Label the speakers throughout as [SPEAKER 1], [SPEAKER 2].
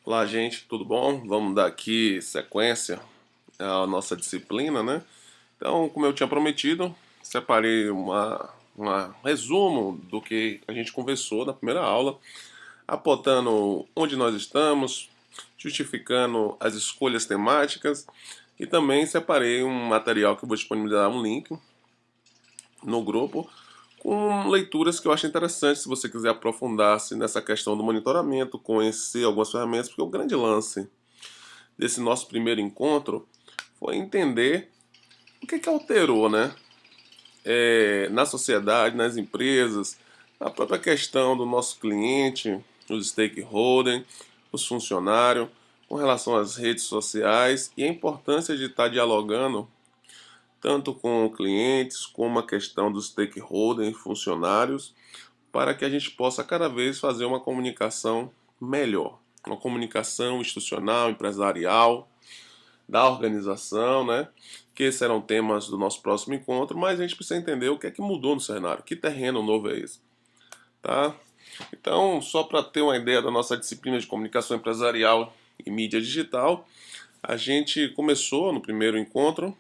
[SPEAKER 1] Olá, gente, tudo bom? Vamos dar aqui sequência à nossa disciplina, né? Então, como eu tinha prometido, separei um resumo do que a gente conversou na primeira aula, apontando onde nós estamos, justificando as escolhas temáticas e também separei um material que eu vou disponibilizar um link no grupo com leituras que eu acho interessantes se você quiser aprofundar-se nessa questão do monitoramento, conhecer algumas ferramentas, porque o grande lance desse nosso primeiro encontro foi entender o que alterou, né? Na sociedade, nas empresas, a própria questão do nosso cliente, os stakeholders, os funcionários, com relação às redes sociais e a importância de estar dialogando tanto com clientes como a questão dos stakeholders, funcionários, para que a gente possa cada vez fazer uma comunicação melhor, uma comunicação institucional, empresarial, da organização, né? Que esses serão temas do nosso próximo encontro, mas a gente precisa entender o que é que mudou no cenário, que terreno novo é esse, tá? Então, só para ter uma ideia da nossa disciplina de comunicação empresarial e mídia digital, a gente começou no primeiro encontro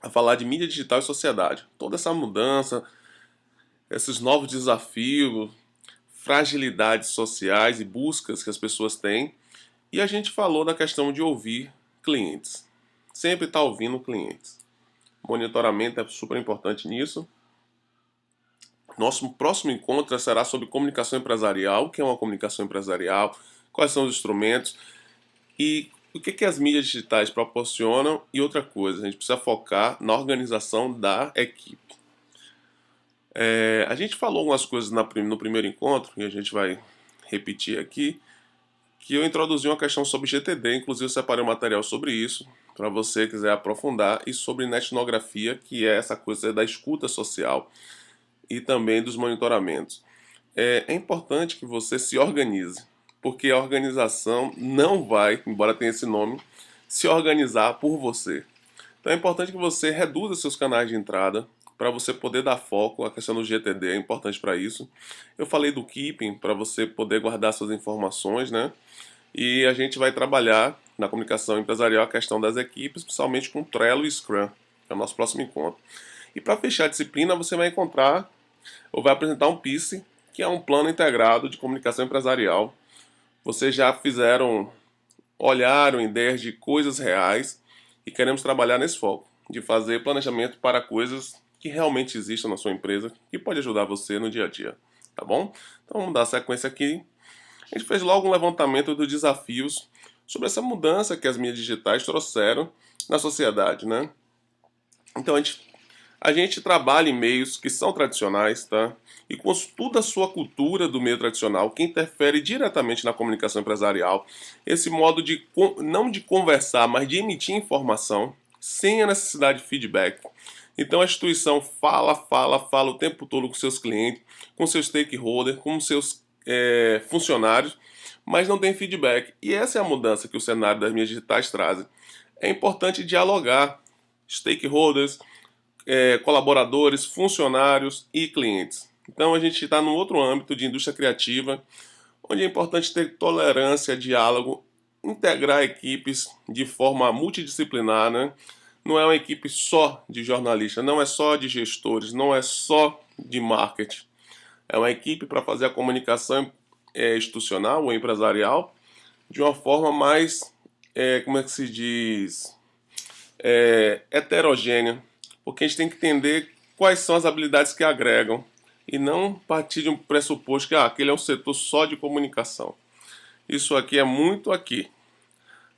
[SPEAKER 1] a falar de mídia digital e sociedade. Toda essa mudança, esses novos desafios, fragilidades sociais e buscas que as pessoas têm. E a gente falou da questão de ouvir clientes. Sempre estar ouvindo clientes. Monitoramento é super importante nisso. Nosso próximo encontro será sobre comunicação empresarial, o que é uma comunicação empresarial, quais são os instrumentos e o que as mídias digitais proporcionam. E outra coisa, a gente precisa focar na organização da equipe. A gente falou algumas coisas no primeiro encontro, e a gente vai repetir aqui, que eu introduzi uma questão sobre GTD, inclusive eu separei um material sobre isso, para você quiser aprofundar, e sobre netnografia, que é essa coisa da escuta social e também dos monitoramentos. É importante que você se organize, porque a organização não vai, embora tenha esse nome, se organizar por você. Então é importante que você reduza seus canais de entrada para você poder dar foco. A questão do GTD é importante para isso. Eu falei do Keeping para você poder guardar suas informações, né? E a gente vai trabalhar na comunicação empresarial a questão das equipes, principalmente com Trello e Scrum, que é o nosso próximo encontro. E para fechar a disciplina, você vai encontrar ou vai apresentar um PICE, que é um plano integrado de comunicação empresarial. Vocês já fizeram, olharam ideias de coisas reais e queremos trabalhar nesse foco, de fazer planejamento para coisas que realmente existam na sua empresa, que pode ajudar você no dia a dia, tá bom? Então vamos dar sequência aqui. A gente fez logo um levantamento dos desafios sobre essa mudança que as mídias digitais trouxeram na sociedade, né? Então a gente trabalha em meios que são tradicionais, tá? E com toda a sua cultura do meio tradicional, que interfere diretamente na comunicação empresarial, esse modo de não de conversar, mas de emitir informação sem a necessidade de feedback. Então a instituição fala o tempo todo com seus clientes, com seus stakeholders, com seus funcionários, mas não tem feedback. E essa é a mudança que o cenário das mídias digitais traz. É importante dialogar, stakeholders, colaboradores, funcionários e clientes. Então a gente está num outro âmbito de indústria criativa, onde é importante ter tolerância, diálogo, integrar equipes de forma multidisciplinar, né? Não é uma equipe só de jornalistas, não é só de gestores, não é só de marketing. É uma equipe para fazer a comunicação institucional ou empresarial de uma forma mais, como é que se diz, heterogênea, porque a gente tem que entender quais são as habilidades que agregam e não partir de um pressuposto que aquele é um setor só de comunicação. Isso aqui é muito aqui,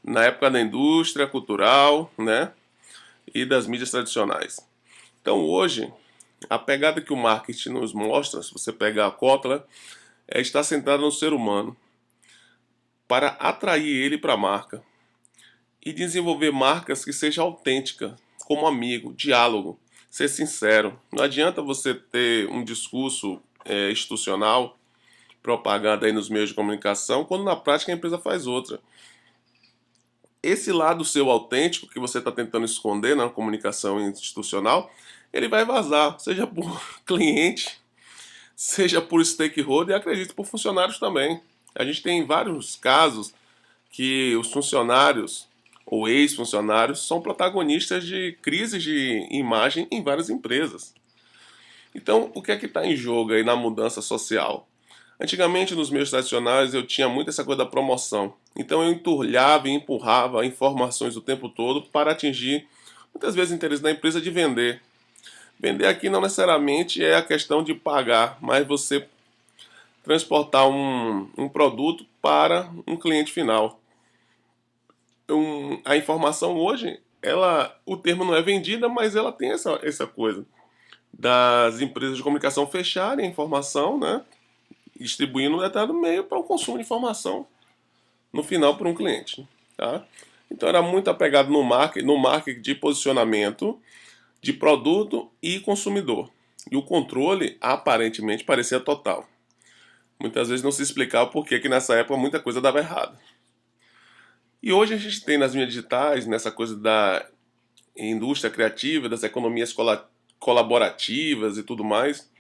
[SPEAKER 1] na época da indústria cultural, né, e das mídias tradicionais. Então hoje, a pegada que o marketing nos mostra, se você pegar a Kotler, está centrada no ser humano, para atrair ele para a marca e desenvolver marcas que sejam autênticas, como amigo, diálogo, ser sincero. Não adianta você ter um discurso institucional, propaganda aí nos meios de comunicação, quando na prática a empresa faz outra. Esse lado seu autêntico que você está tentando esconder na comunicação institucional, ele vai vazar, seja por cliente, seja por stakeholder e acredito por funcionários também. A gente tem vários casos que os funcionários ou ex-funcionários são protagonistas de crises de imagem em várias empresas. Então, o que é que está em jogo aí na mudança social? Antigamente, nos meios tradicionais, eu tinha muito essa coisa da promoção. Então, eu enturlhava e empurrava informações o tempo todo para atingir, muitas vezes, o interesse da empresa de vender. Vender aqui não necessariamente é a questão de pagar, mas você transportar um produto para um cliente final. A informação hoje, o termo não é vendida, mas ela tem essa coisa das empresas de comunicação fecharem a informação, né, distribuindo um determinado meio para o consumo de informação no final para um cliente. Tá? Então era muito apegado no marketing de posicionamento de produto e consumidor. E o controle aparentemente parecia total. Muitas vezes não se explicava por que nessa época muita coisa dava errado. E hoje a gente tem nas mídias digitais, nessa coisa da indústria criativa, das economias colaborativas e tudo mais,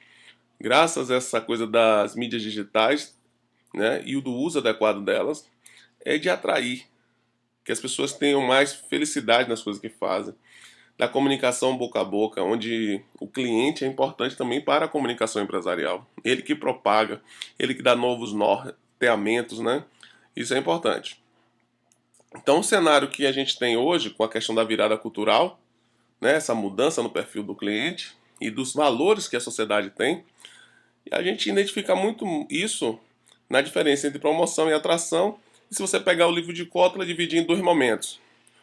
[SPEAKER 1] graças a essa coisa das mídias digitais, né, e do uso adequado delas, é de atrair que as pessoas tenham mais felicidade nas coisas que fazem. Da comunicação boca a boca, onde o cliente é importante também para a comunicação empresarial. Ele que propaga, ele que dá novos norteamentos, né? Isso é importante. Então, o cenário que a gente tem hoje, com a questão da virada cultural, né, essa mudança no perfil do cliente e dos valores que a sociedade tem, a gente identifica muito isso na diferença entre promoção e atração. E se você pegar o livro de Kotler, dividir em dois momentos.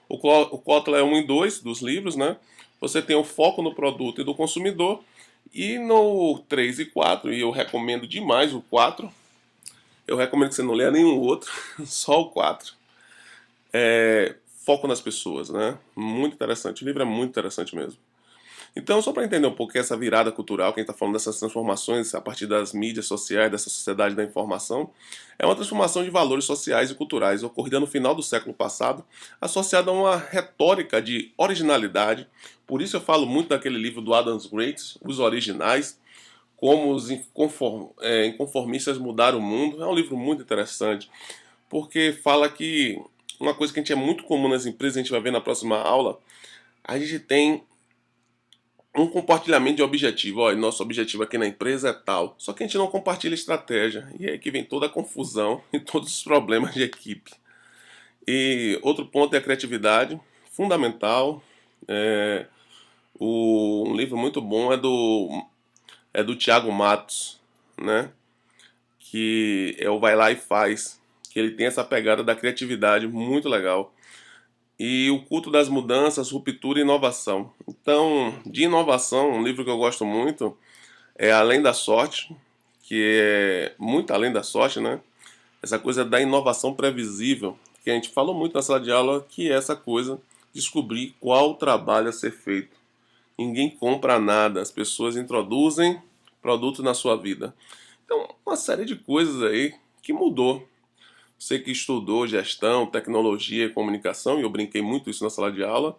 [SPEAKER 1] O Kotler é 1 e 2 dos livros, né? Você tem o foco no produto e do consumidor. E no 3 e 4, e eu recomendo demais o 4, eu recomendo que você não leia nenhum outro, só o 4. Foco nas pessoas, né? Muito interessante. O livro é muito interessante mesmo. Então, só para entender um pouco essa virada cultural, quem está falando dessas transformações a partir das mídias sociais, dessa sociedade da informação, é uma transformação de valores sociais e culturais ocorrida no final do século passado, associada a uma retórica de originalidade. Por isso eu falo muito daquele livro do Adam Grant, Os Originais, como os inconformistas mudaram o mundo. É um livro muito interessante, porque fala que uma coisa que a gente é muito comum nas empresas, a gente vai ver na próxima aula, a gente tem um compartilhamento de objetivo. Olha, nosso objetivo aqui na empresa é tal. Só que a gente não compartilha estratégia. E é aí que vem toda a confusão e todos os problemas de equipe. E outro ponto é a criatividade, fundamental. Um livro muito bom é do Thiago Matos, né? Que é o Vai Lá e Faz. Que ele tem essa pegada da criatividade muito legal. E o culto das mudanças, ruptura e inovação. Então, de inovação, um livro que eu gosto muito é Além da Sorte, que é muito além da sorte, né? Essa coisa da inovação previsível, que a gente falou muito na sala de aula, que é essa coisa de descobrir qual trabalho a ser feito. Ninguém compra nada, as pessoas introduzem produtos na sua vida. Então, uma série de coisas aí que mudou. Você que estudou gestão, tecnologia e comunicação, e eu brinquei muito isso na sala de aula,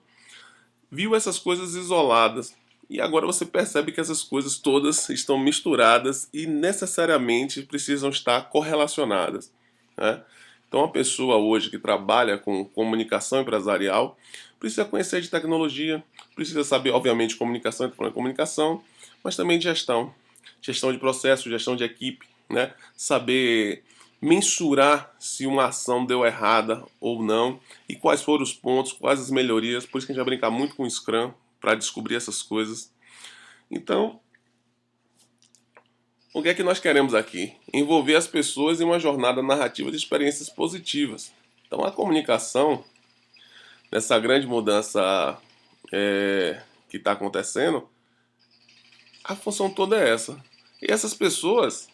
[SPEAKER 1] viu essas coisas isoladas. E agora você percebe que essas coisas todas estão misturadas e necessariamente precisam estar correlacionadas, né? Então, a pessoa hoje que trabalha com comunicação empresarial precisa conhecer de tecnologia, precisa saber, obviamente, comunicação, mas também de gestão. Gestão de processo, gestão de equipe, né? Saber mensurar se uma ação deu errada ou não e quais foram os pontos, quais as melhorias. Por isso que a gente vai brincar muito com o Scrum para descobrir essas coisas. Então, o que é que nós queremos aqui? Envolver as pessoas em uma jornada narrativa de experiências positivas. Então, a comunicação, nessa grande mudança que está acontecendo, a função toda é essa. E essas pessoas,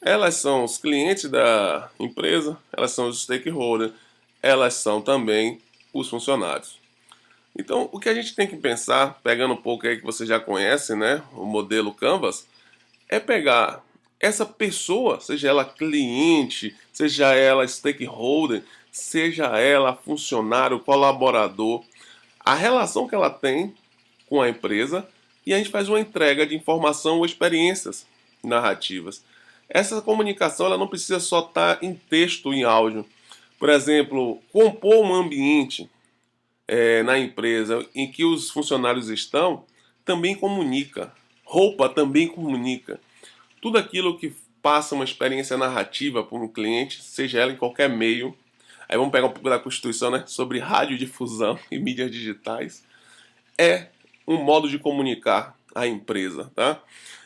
[SPEAKER 1] elas são os clientes da empresa, elas são os stakeholders, elas são também os funcionários. Então, o que a gente tem que pensar, pegando um pouco aí que você já conhece, né, o modelo Canvas, é pegar essa pessoa, seja ela cliente, seja ela stakeholder, seja ela funcionário, colaborador, a relação que ela tem com a empresa e a gente faz uma entrega de informação ou experiências narrativas. Essa comunicação ela não precisa só estar em texto, em áudio. Por exemplo, compor um ambiente na empresa em que os funcionários estão também comunica. Roupa também comunica. Tudo aquilo que passa uma experiência narrativa para um cliente, seja ela em qualquer meio. Aí vamos pegar um pouco da Constituição, né? Sobre radiodifusão e mídias digitais. É um modo de comunicar a empresa, tá?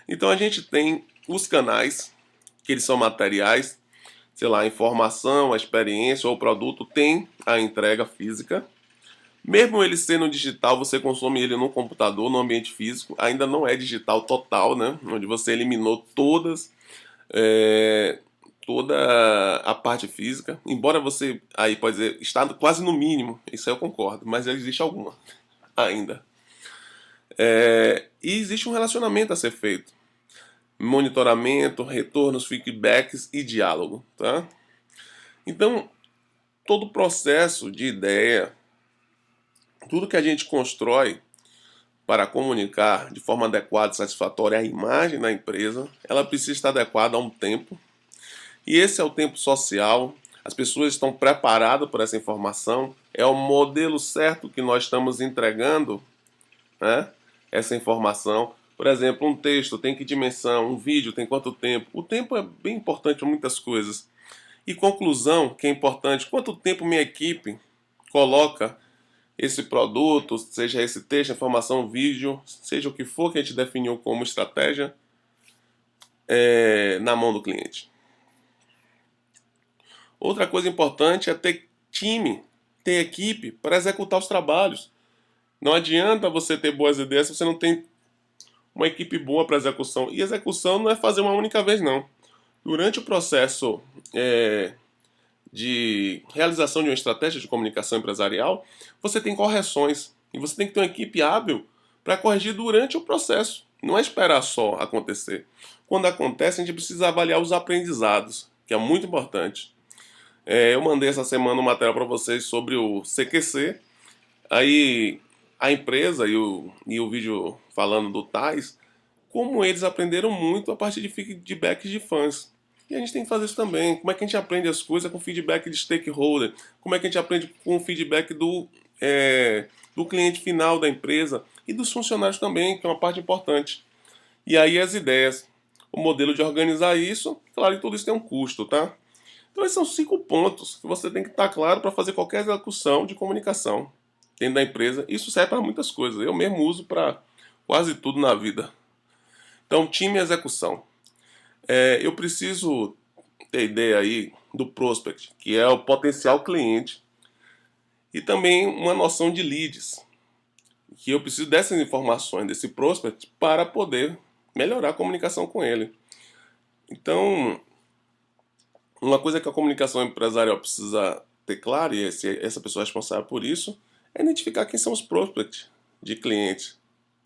[SPEAKER 1] Então a gente tem os canais, que eles são materiais, sei lá, a informação, a experiência ou o produto tem a entrega física. Mesmo ele sendo digital, você consome ele no computador, no ambiente físico, ainda não é digital total, né? Onde você eliminou é, toda a parte física. Embora você, aí pode dizer, está quase no mínimo, isso aí eu concordo, mas existe alguma ainda. E existe um relacionamento a ser feito. Monitoramento, retornos, feedbacks e diálogo, tá? Então, todo o processo de ideia, tudo que a gente constrói para comunicar de forma adequada e satisfatória a imagem da empresa, ela precisa estar adequada a um tempo. E esse é o tempo social. As pessoas estão preparadas por essa informação. É o modelo certo que nós estamos entregando, né? Essa informação. Por exemplo, um texto tem que dimensão, um vídeo tem quanto tempo. O tempo é bem importante para muitas coisas. E conclusão, que é importante, quanto tempo minha equipe coloca esse produto, seja esse texto, informação, vídeo, seja o que for que a gente definiu como estratégia, na mão do cliente. Outra coisa importante é ter time, ter equipe para executar os trabalhos. Não adianta você ter boas ideias se você não tem uma equipe boa para execução. E execução não é fazer uma única vez, não. Durante o processo de realização de uma estratégia de comunicação empresarial, você tem correções. E você tem que ter uma equipe hábil para corrigir durante o processo. Não é esperar só acontecer. Quando acontece, a gente precisa avaliar os aprendizados, que é muito importante. Eu mandei essa semana um material para vocês sobre o CQC. Aí a empresa e o vídeo falando do Tais, como eles aprenderam muito a partir de feedbacks de fãs. E a gente tem que fazer isso também. Como é que a gente aprende as coisas com feedback de stakeholder? Como é que a gente aprende com o feedback do cliente final da empresa e dos funcionários também, que é uma parte importante. E aí as ideias. O modelo de organizar isso, claro que tudo isso tem um custo, tá? Então esses são 5 pontos que você tem que estar claro para fazer qualquer execução de comunicação dentro da empresa. Isso serve para muitas coisas. Eu mesmo uso para quase tudo na vida. Então, time e execução. Eu preciso ter ideia aí do prospect, que é o potencial cliente, e também uma noção de leads, que eu preciso dessas informações, desse prospect, para poder melhorar a comunicação com ele. Então, uma coisa que a comunicação empresarial precisa ter claro, e essa pessoa é responsável por isso, é identificar quem são os prospects de clientes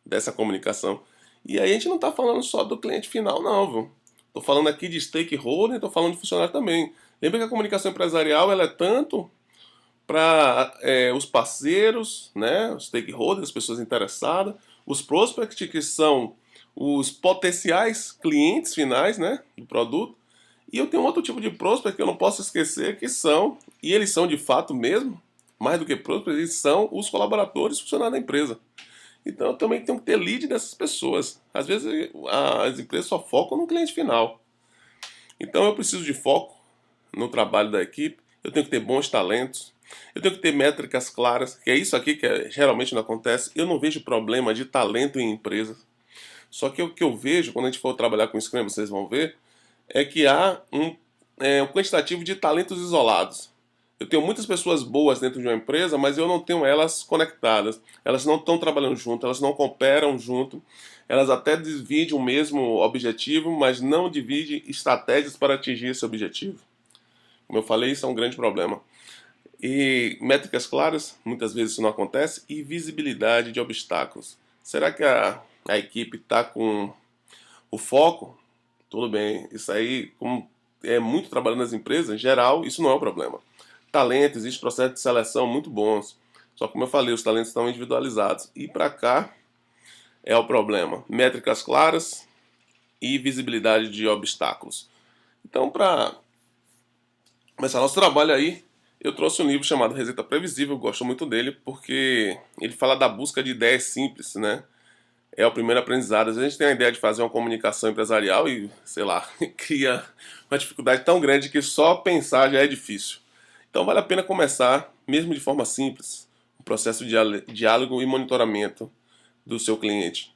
[SPEAKER 1] dessa comunicação. E aí a gente não está falando só do cliente final, não, viu? Estou falando aqui de stakeholder, estou falando de funcionário também. Lembra que a comunicação empresarial ela é tanto para os parceiros, né, os stakeholders, as pessoas interessadas, os prospects, que são os potenciais clientes finais, né, do produto. E eu tenho outro tipo de prospect que eu não posso esquecer, que são, e eles são de fato mesmo, mais do que prospects, eles são os colaboradores funcionários da empresa. Então eu também tenho que ter lead dessas pessoas. Às vezes as empresas só focam no cliente final. Então eu preciso de foco no trabalho da equipe, eu tenho que ter bons talentos, eu tenho que ter métricas claras, que é isso aqui que geralmente não acontece. Eu não vejo problema de talento em empresas. Só que o que eu vejo, quando a gente for trabalhar com Scrum, vocês vão ver, é que há um quantitativo de talentos isolados. Eu tenho muitas pessoas boas dentro de uma empresa, mas eu não tenho elas conectadas. Elas não estão trabalhando junto, elas não cooperam junto. Elas até dividem o mesmo objetivo, mas não dividem estratégias para atingir esse objetivo. Como eu falei, isso é um grande problema. E métricas claras, muitas vezes isso não acontece, e visibilidade de obstáculos. Será que a equipe está com o foco? Tudo bem, isso aí, como é muito trabalhando nas empresas, em geral, isso não é um problema. Talento, existe processo de seleção muito bons. Só que, como eu falei, os talentos estão individualizados. E para cá é o problema. Métricas claras e visibilidade de obstáculos. Então, para começar nosso trabalho aí, eu trouxe um livro chamado Receita Previsível. Eu gosto muito dele porque ele fala da busca de ideias simples, né? É o primeiro aprendizado. Às vezes a gente tem a ideia de fazer uma comunicação empresarial e, sei lá, cria uma dificuldade tão grande que só pensar já é difícil. Então vale a pena começar, mesmo de forma simples, o processo de diálogo e monitoramento do seu cliente.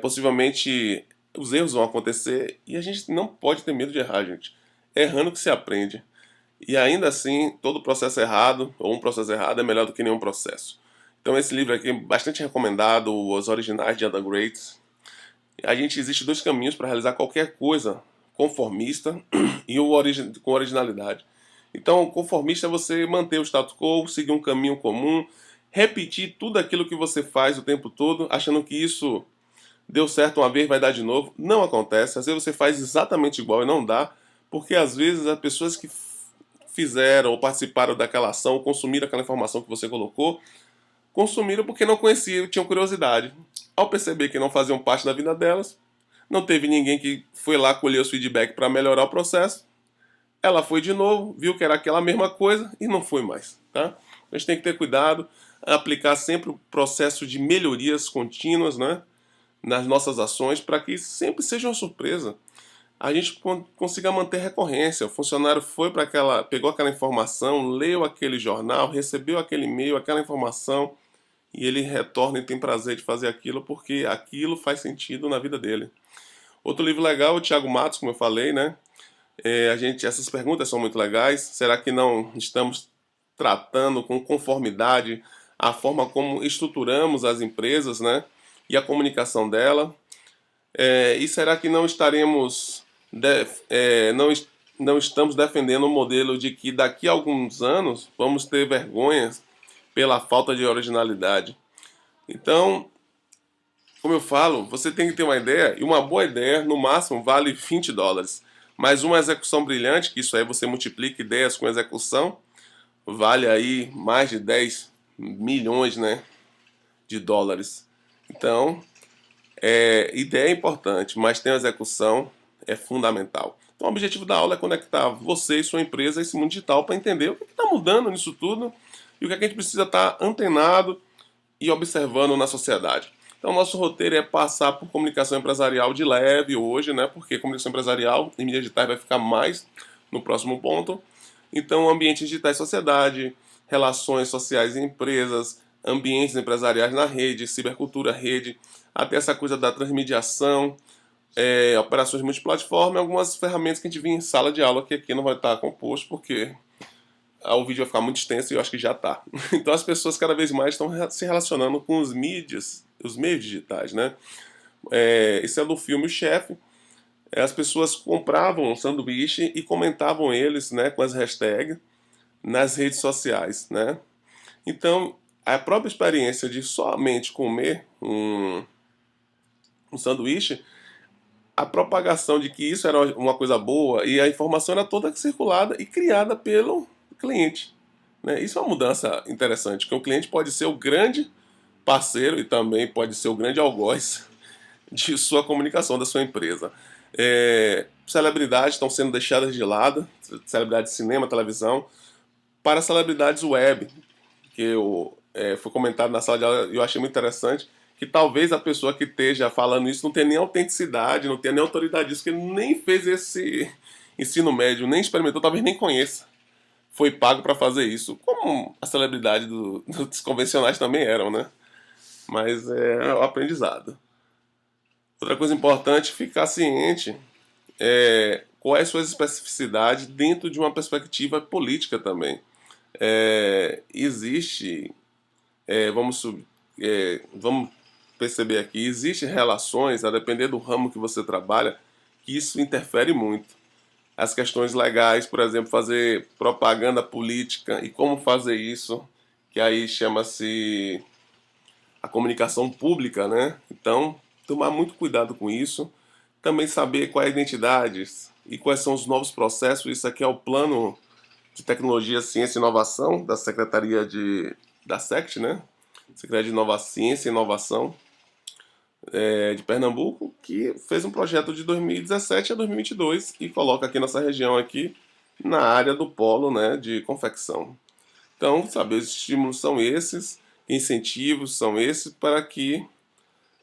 [SPEAKER 1] Possivelmente os erros vão acontecer e a gente não pode ter medo de errar, gente. É errando que se aprende. E ainda assim, todo processo errado, ou um processo errado, é melhor do que nenhum processo. Então esse livro aqui é bastante recomendado, Os Originais de Adam Grant. Existe dois caminhos para realizar qualquer coisa: conformista e com originalidade. Então, conformista é você manter o status quo, seguir um caminho comum, repetir tudo aquilo que você faz o tempo todo, achando que isso deu certo uma vez, vai dar de novo. Não acontece. Às vezes você faz exatamente igual e não dá, porque às vezes as pessoas que fizeram ou participaram daquela ação, consumiram aquela informação que você colocou, consumiram porque não conheciam, tinham curiosidade. Ao perceber que não faziam parte da vida delas, não teve ninguém que foi lá colher os feedback para melhorar o processo, ela foi de novo, viu que era aquela mesma coisa e não foi mais. Tá? A gente tem que ter cuidado, aplicar sempre o processo de melhorias contínuas, né, nas nossas ações, para que sempre seja uma surpresa. A gente consiga manter recorrência. O funcionário foi para pegou aquela informação, leu aquele jornal, recebeu aquele e-mail, aquela informação, e ele retorna e tem prazer de fazer aquilo porque aquilo faz sentido na vida dele. Outro livro legal, o Thiago Matos, como eu falei, né? Essas perguntas são muito legais. Será que não estamos tratando com conformidade a forma como estruturamos as empresas, né? E a comunicação dela? E será que não estaremos não estamos defendendo o modelo de que daqui a alguns anos vamos ter vergonha pela falta de originalidade? Então, como eu falo, você tem que ter uma ideia, e uma boa ideia, no máximo, vale US$ 20. Mas uma execução brilhante, que isso aí você multiplica ideias com execução, vale aí mais de 10 milhões, né, de dólares. Então, ideia é importante, mas ter uma execução é fundamental. Então, o objetivo da aula é conectar você e sua empresa a esse mundo digital para entender o que está mudando nisso tudo e o que a gente precisa estar antenado e observando na sociedade. Então, nosso roteiro é passar por comunicação empresarial de leve hoje, né? Porque comunicação empresarial em mídias digitais vai ficar mais no próximo ponto. Então, ambientes digitais, sociedade, relações sociais em empresas, ambientes empresariais na rede, cibercultura, rede, até essa coisa da transmediação, operações multiplataforma, algumas ferramentas que a gente viu em sala de aula que aqui não vai estar composto porque o vídeo vai ficar muito extenso e eu acho que já está. Então as pessoas cada vez mais estão se relacionando com os meios digitais, né? Esse é do filme O Chefe. As pessoas compravam um sanduíche e comentavam eles, né, com as hashtags nas redes sociais, né? Então a própria experiência de somente comer um sanduíche, a propagação de que isso era uma coisa boa e a informação era toda circulada e criada pelo cliente, né? Isso é uma mudança interessante, que o cliente pode ser o grande parceiro e também pode ser o grande algoz de sua comunicação, da sua empresa. Celebridades estão sendo deixadas de lado, celebridades de cinema, televisão, para celebridades web, que foi comentado na sala de aula e eu achei muito interessante, que talvez a pessoa que esteja falando isso não tenha nem autenticidade, não tenha nem autoridade disso, que ele nem fez esse ensino médio, nem experimentou, talvez nem conheça. Foi pago para fazer isso, como a celebridade dos convencionais também eram, né? Mas é o aprendizado. Outra coisa importante, ficar ciente quais as suas especificidades dentro de uma perspectiva política também. Existe, vamos perceber aqui, existem relações, a depender do ramo que você trabalha, que isso interfere muito. As questões legais, por exemplo, fazer propaganda política e como fazer isso, que aí chama-se a comunicação pública, né? Então, tomar muito cuidado com isso. Também saber qual é a identidade e quais são os novos processos. Isso aqui é o plano de tecnologia, ciência e inovação da Secretaria da SECT, né? Secretaria de Ciência e Inovação. de Pernambuco, que fez um projeto de 2017 a 2022 e coloca aqui nossa região aqui na área do polo, né, de confecção. Então, sabe, os estímulos são esses, incentivos são esses para que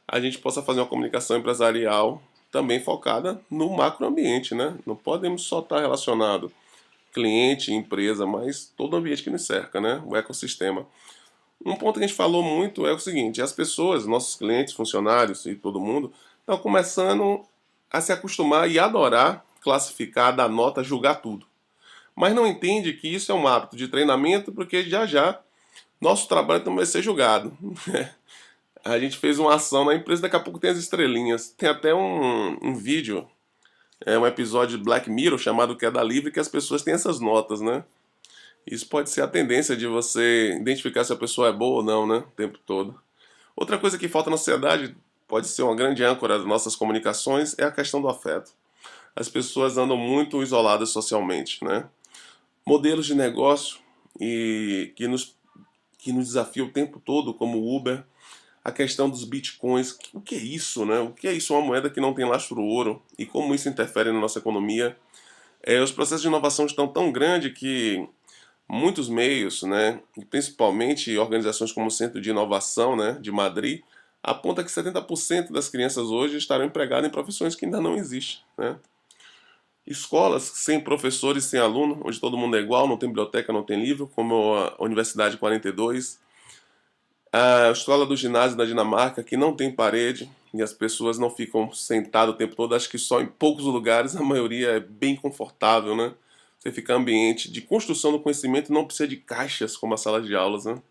[SPEAKER 1] a gente possa fazer uma comunicação empresarial também focada no macroambiente, né? Não podemos só estar relacionado cliente, empresa, mas todo o ambiente que nos cerca, né? O ecossistema. Um ponto que a gente falou muito é o seguinte: as pessoas, nossos clientes, funcionários e todo mundo, estão começando a se acostumar e adorar classificar, dar nota, julgar tudo. Mas não entende que isso é um hábito de treinamento, porque já já nosso trabalho também vai ser julgado. A gente fez uma ação na empresa, daqui a pouco tem as estrelinhas. Tem até um vídeo, um episódio de Black Mirror chamado Queda Livre, que as pessoas têm essas notas, né? Isso pode ser a tendência de você identificar se a pessoa é boa ou não, né? O tempo todo. Outra coisa que falta na sociedade, pode ser uma grande âncora das nossas comunicações, é a questão do afeto. As pessoas andam muito isoladas socialmente, né? Modelos de negócio que nos desafiam o tempo todo, como o Uber, a questão dos bitcoins, o que é isso, né? O que é isso, uma moeda que não tem lastro ouro e como isso interfere na nossa economia? Os processos de inovação estão tão grandes que muitos meios, né, e principalmente organizações como o Centro de Inovação, né, de Madrid, aponta que 70% das crianças hoje estarão empregadas em profissões que ainda não existem, né? Escolas sem professores, sem aluno, onde todo mundo é igual, não tem biblioteca, não tem livro, como a Universidade 42. A escola do ginásio da Dinamarca, que não tem parede, e as pessoas não ficam sentadas o tempo todo, acho que só em poucos lugares, a maioria é bem confortável, né? Você fica em ambiente de construção do conhecimento, não precisa de caixas como a sala de aulas, né?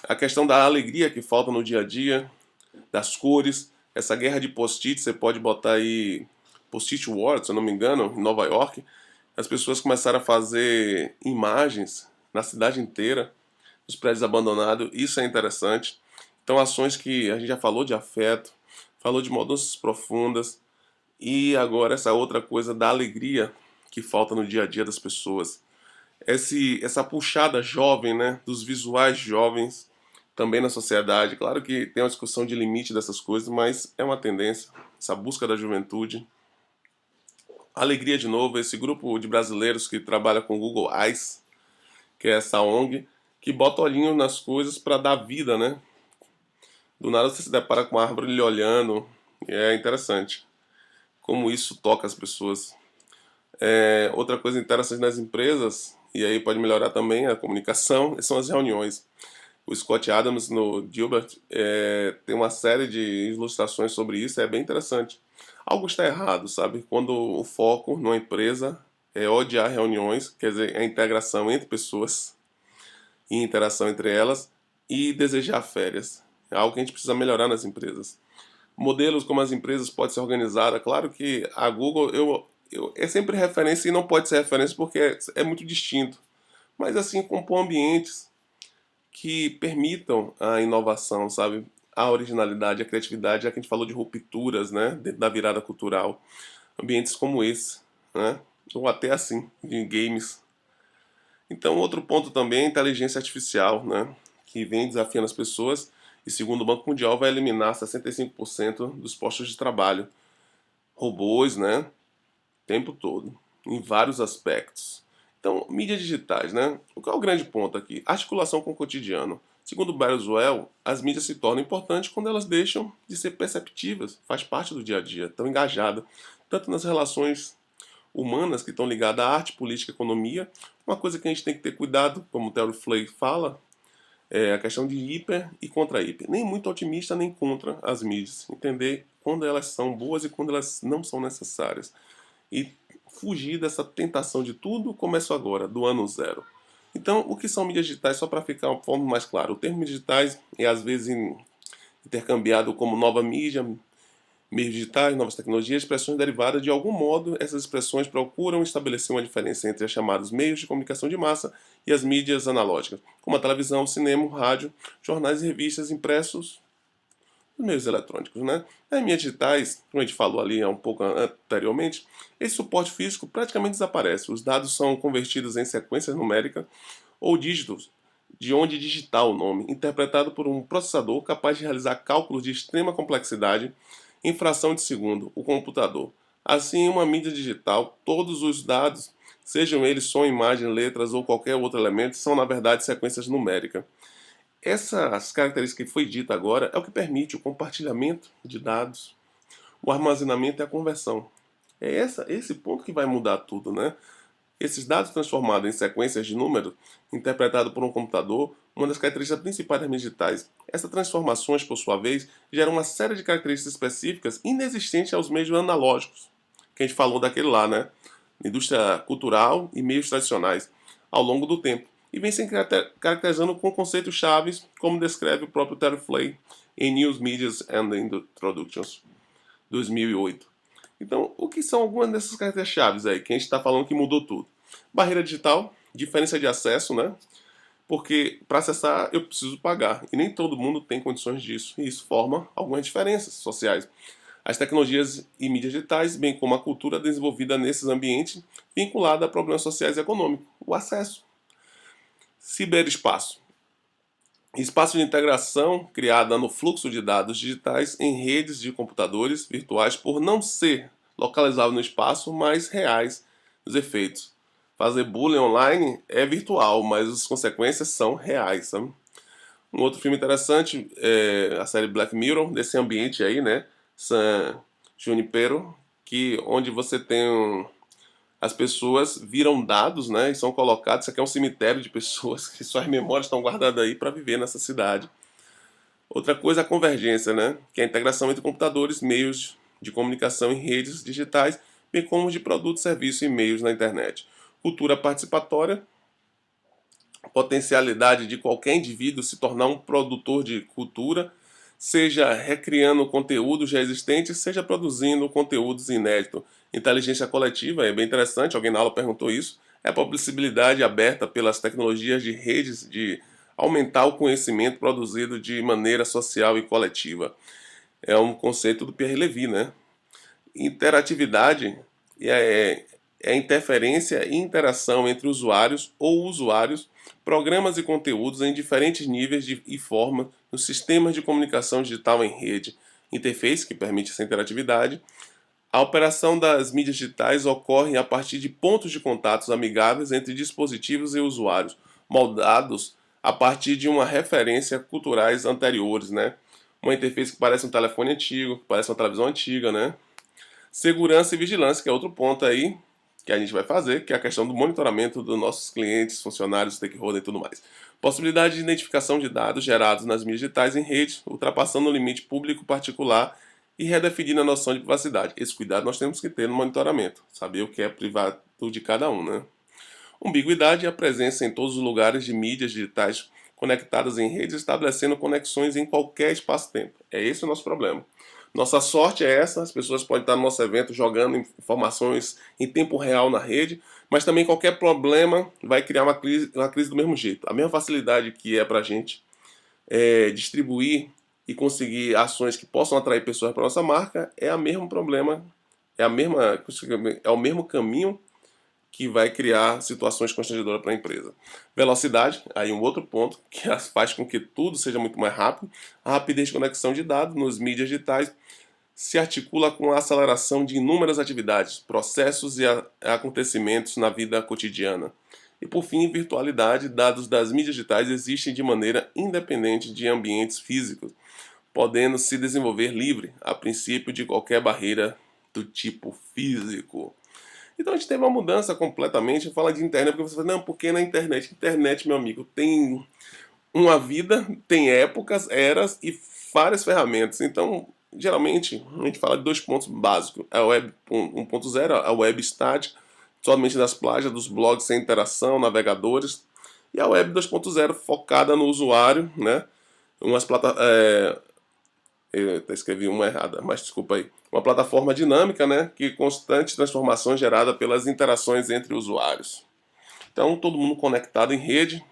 [SPEAKER 1] A questão da alegria que falta no dia a dia, das cores, essa guerra de post-it, você pode botar aí post-it wars, se eu não me engano, em Nova York, as pessoas começaram a fazer imagens na cidade inteira, os prédios abandonados, isso é interessante. Então, ações que a gente já falou de afeto, falou de mudanças profundas, e agora essa outra coisa da alegria que falta no dia a dia das pessoas. Essa puxada jovem, né, dos visuais jovens também na sociedade. Claro que tem uma discussão de limite dessas coisas, mas é uma tendência, essa busca da juventude. Alegria de novo, esse grupo de brasileiros que trabalha com o Google Eyes, que é essa ONG, que bota olhinho nas coisas para dar vida, né? Do nada você se depara com uma árvore lhe olhando, e é interessante como isso toca as pessoas. Outra coisa interessante nas empresas, e aí pode melhorar também a comunicação, são as reuniões. O Scott Adams no Gilbert tem uma série de ilustrações sobre isso, é bem interessante. Algo está errado, sabe? Quando o foco numa empresa é odiar reuniões, quer dizer, a integração entre pessoas e interação entre elas, e desejar férias. É algo que a gente precisa melhorar nas empresas. Modelos como as empresas podem ser organizadas. Claro que a Google é sempre referência e não pode ser referência porque é muito distinto. Mas assim, compor ambientes que permitam a inovação, sabe? A originalidade, a criatividade, já que a gente falou de rupturas, né? Dentro da virada cultural. Ambientes como esse, né? Ou até assim, de games. Então, outro ponto também é a inteligência artificial, né? Que vem desafiando as pessoas e, segundo o Banco Mundial, vai eliminar 65% dos postos de trabalho. Robôs, né? O tempo todo, em vários aspectos. Então, mídias digitais, né? O que é o grande ponto aqui? Articulação com o cotidiano. Segundo Boswell, as mídias se tornam importantes quando elas deixam de ser perceptivas, faz parte do dia a dia, estão engajadas, tanto nas relações humanas que estão ligadas à arte, política, economia. Uma coisa que a gente tem que ter cuidado, como o Terry Flay fala, é a questão de hiper e contra-hiper. Nem muito otimista, nem contra as mídias. Entender quando elas são boas e quando elas não são necessárias. E fugir dessa tentação de tudo começo agora, do ano zero. Então, o que são mídias digitais? Só para ficar uma forma mais clara. O termo mídias digitais é às vezes intercambiado como nova mídia, meios digitais, novas tecnologias, expressões derivadas de algum modo. Essas expressões procuram estabelecer uma diferença entre os chamados meios de comunicação de massa e as mídias analógicas, como a televisão, cinema, rádio, jornais e revistas impressos, os meios eletrônicos, né? As mídias digitais, como a gente falou ali um pouco anteriormente, esse suporte físico praticamente desaparece. Os dados são convertidos em sequências numéricas ou dígitos de onde digitar o nome, interpretado por um processador capaz de realizar cálculos de extrema complexidade em fração de segundo, o computador. Assim, em uma mídia digital, todos os dados, sejam eles som, imagem, letras ou qualquer outro elemento, são na verdade sequências numéricas. Essas características que foi dita agora é o que permite o compartilhamento de dados, o armazenamento e a conversão. É esse ponto que vai mudar tudo, né? Esses dados transformados em sequências de números, interpretados por um computador, uma das características principais das mídias digitais. Essas transformações, por sua vez, geram uma série de características específicas inexistentes aos meios analógicos, que a gente falou daquele lá, né? Indústria cultural e meios tradicionais, ao longo do tempo. E vem se caracterizando com conceitos chaves, como descreve o próprio Terry Flay em News Medias and Introductions, 2008. Então, o que são algumas dessas características chaves aí, que a gente está falando que mudou tudo? Barreira digital, diferença de acesso, né? Porque para acessar eu preciso pagar, e nem todo mundo tem condições disso, e isso forma algumas diferenças sociais. As tecnologias e mídias digitais, bem como a cultura desenvolvida nesses ambientes, vinculada a problemas sociais e econômicos. O acesso. Ciberespaço. Espaço de integração criada no fluxo de dados digitais em redes de computadores virtuais por não ser localizável no espaço, mas reais nos efeitos. Fazer bullying online é virtual, mas as consequências são reais. Sabe? Um outro filme interessante é a série Black Mirror, desse ambiente aí, né? San Junipero, onde você tem as pessoas viram dados, né, e são colocados. Isso aqui é um cemitério de pessoas que suas memórias estão guardadas aí para viver nessa cidade. Outra coisa é a convergência, né, que é a integração entre computadores, meios de comunicação e redes digitais, bem como de produtos, serviços e meios na internet. Cultura participatória, potencialidade de qualquer indivíduo se tornar um produtor de cultura, seja recriando conteúdos já existentes, seja produzindo conteúdos inéditos. Inteligência coletiva é bem interessante, alguém na aula perguntou isso, é a possibilidade aberta pelas tecnologias de redes de aumentar o conhecimento produzido de maneira social e coletiva. É um conceito do Pierre Levy, né? Interatividade é a interferência e interação entre usuários ou usuários, programas e conteúdos em diferentes níveis e formas nos sistemas de comunicação digital em rede. Interface, que permite essa interatividade. A operação das mídias digitais ocorre a partir de pontos de contatos amigáveis entre dispositivos e usuários, moldados a partir de uma referência culturais anteriores, né? Uma interface que parece um telefone antigo, que parece uma televisão antiga, né? Segurança e vigilância, que é outro ponto aí que a gente vai fazer, que é a questão do monitoramento dos nossos clientes, funcionários, stakeholders e tudo mais. Possibilidade de identificação de dados gerados nas mídias digitais em rede, ultrapassando o limite público-particular e redefinindo a noção de privacidade. Esse cuidado nós temos que ter no monitoramento, saber o que é privado de cada um, né? Ambiguidade é a presença em todos os lugares de mídias digitais conectadas em redes, estabelecendo conexões em qualquer espaço-tempo. É esse o nosso problema. Nossa sorte é essa, as pessoas podem estar no nosso evento jogando informações em tempo real na rede, mas também qualquer problema vai criar uma crise do mesmo jeito. A mesma facilidade que é para a gente distribuir e conseguir ações que possam atrair pessoas para nossa marca, é o mesmo problema, é o mesmo caminho que vai criar situações constrangedoras para a empresa. Velocidade, aí um outro ponto que faz com que tudo seja muito mais rápido. A rapidez de conexão de dados nos mídias digitais se articula com a aceleração de inúmeras atividades, processos e acontecimentos na vida cotidiana. E por fim, virtualidade, dados das mídias digitais existem de maneira independente de ambientes físicos, podendo se desenvolver livre, a princípio de qualquer barreira do tipo físico. Então a gente teve uma mudança completamente. Fala de internet, porque você fala, não, porque na internet? Internet, meu amigo, tem uma vida, tem épocas, eras e várias ferramentas. Então, geralmente, a gente fala de dois pontos básicos. A web 1.0, a web estática, somente das páginas, dos blogs sem interação, navegadores. E a web 2.0, focada no usuário, né? Umas eu até escrevi uma errada, mas desculpa aí. Uma plataforma dinâmica, né, que constante transformação gerada pelas interações entre usuários. Então, todo mundo conectado em rede.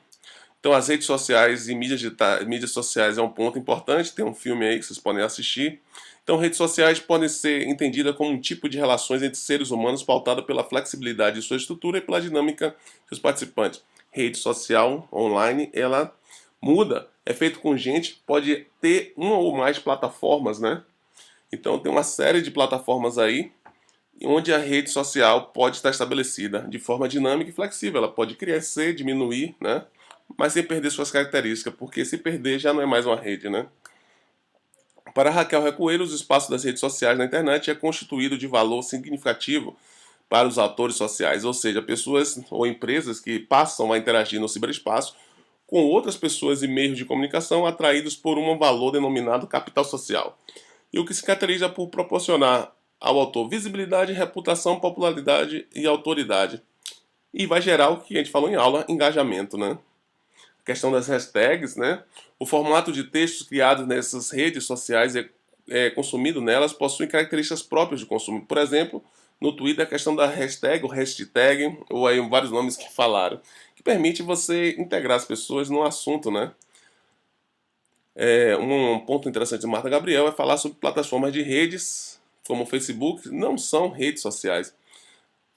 [SPEAKER 1] Então, as redes sociais e mídias sociais é um ponto importante. Tem um filme aí que vocês podem assistir. Então, redes sociais podem ser entendidas como um tipo de relações entre seres humanos pautada pela flexibilidade de sua estrutura e pela dinâmica dos participantes. rede social online, ela muda, é feito com gente, pode ter uma ou mais plataformas, né? Então tem uma série de plataformas aí onde a rede social pode estar estabelecida de forma dinâmica e flexível. Ela pode crescer, diminuir, né? Mas sem perder suas características, porque se perder já não é mais uma rede, né? Para Raquel Recoelho, os espaços das redes sociais na internet é constituído de valor significativo para os atores sociais, ou seja, pessoas ou empresas que passam a interagir no ciberespaço com outras pessoas e meios de comunicação atraídos por um valor denominado capital social, e o que se caracteriza por proporcionar ao autor visibilidade, reputação, popularidade e autoridade. E vai gerar o que a gente falou em aula, engajamento, né? A questão das hashtags, né? O formato de textos criados nessas redes sociais consumido nelas possui características próprias de consumo. Por exemplo, no Twitter a questão da hashtag, o hashtag, ou aí vários nomes que falaram, que permite você integrar as pessoas no assunto, né? Um ponto interessante de Marta Gabriel é falar sobre plataformas de redes, como o Facebook, não são redes sociais,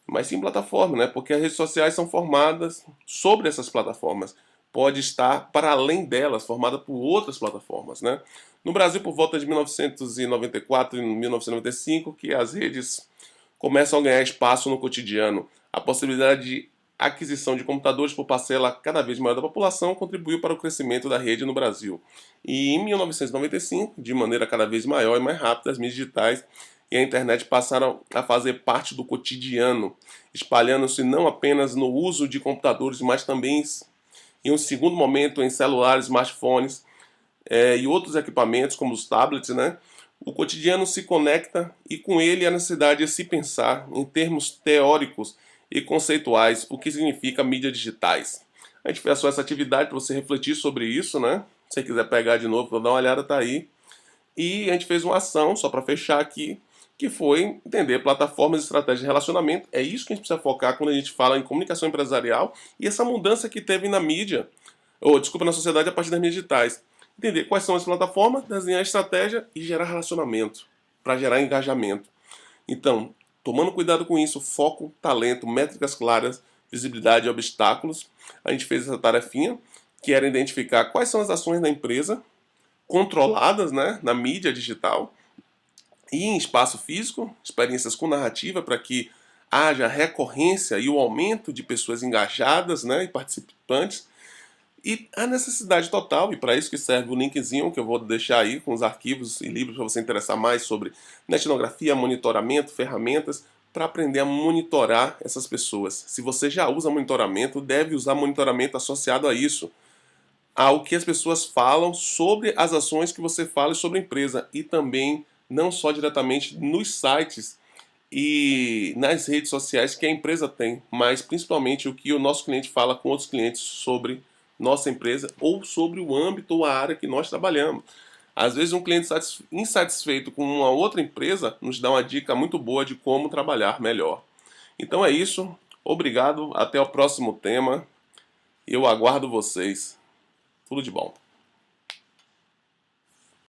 [SPEAKER 1] mas sim plataformas, né? Porque as redes sociais são formadas sobre essas plataformas. Pode estar para além delas, formada por outras plataformas, né? No Brasil, por volta de 1994 e 1995, que as redes começam a ganhar espaço no cotidiano. A possibilidade de aquisição de computadores por parcela cada vez maior da população contribuiu para o crescimento da rede no Brasil. E em 1995, de maneira cada vez maior e mais rápida, as mídias digitais e a internet passaram a fazer parte do cotidiano, espalhando-se não apenas no uso de computadores, mas também, em um segundo momento, em celulares, smartphones e outros equipamentos, como os tablets, né? O cotidiano se conecta e com ele a necessidade de se pensar em termos teóricos e conceituais o que significa mídias digitais. A gente fez só essa atividade para você refletir sobre isso, né? Se você quiser pegar de novo para dar uma olhada, tá aí. E a gente fez uma ação, só para fechar aqui, que foi entender plataformas e estratégias de relacionamento. É isso que a gente precisa focar quando a gente fala em comunicação empresarial e essa mudança que teve na mídia, ou desculpa, na sociedade a partir das mídias digitais. Entender quais são as plataformas, desenhar estratégia e gerar relacionamento, para gerar engajamento. Então, tomando cuidado com isso, foco, talento, métricas claras, visibilidade e obstáculos, a gente fez essa tarefinha, que era identificar quais são as ações da empresa controladas, né, na mídia digital e em espaço físico, experiências com narrativa para que haja recorrência e o aumento de pessoas engajadas, né, e participantes. E a necessidade total, e para isso que serve o linkzinho que eu vou deixar aí com os arquivos e livros para você interessar mais sobre etnografia, monitoramento, ferramentas para aprender a monitorar essas pessoas. Se você já usa monitoramento, deve usar monitoramento associado a isso, ao que as pessoas falam sobre as ações que você fala sobre a empresa e também não só diretamente nos sites e nas redes sociais que a empresa tem, mas principalmente o que o nosso cliente fala com outros clientes sobre nossa empresa ou sobre o âmbito ou a área que nós trabalhamos. Às vezes um cliente insatisfeito com uma outra empresa nos dá uma dica muito boa de como trabalhar melhor. Então é isso, obrigado, até o próximo tema, eu aguardo vocês. Tudo de bom.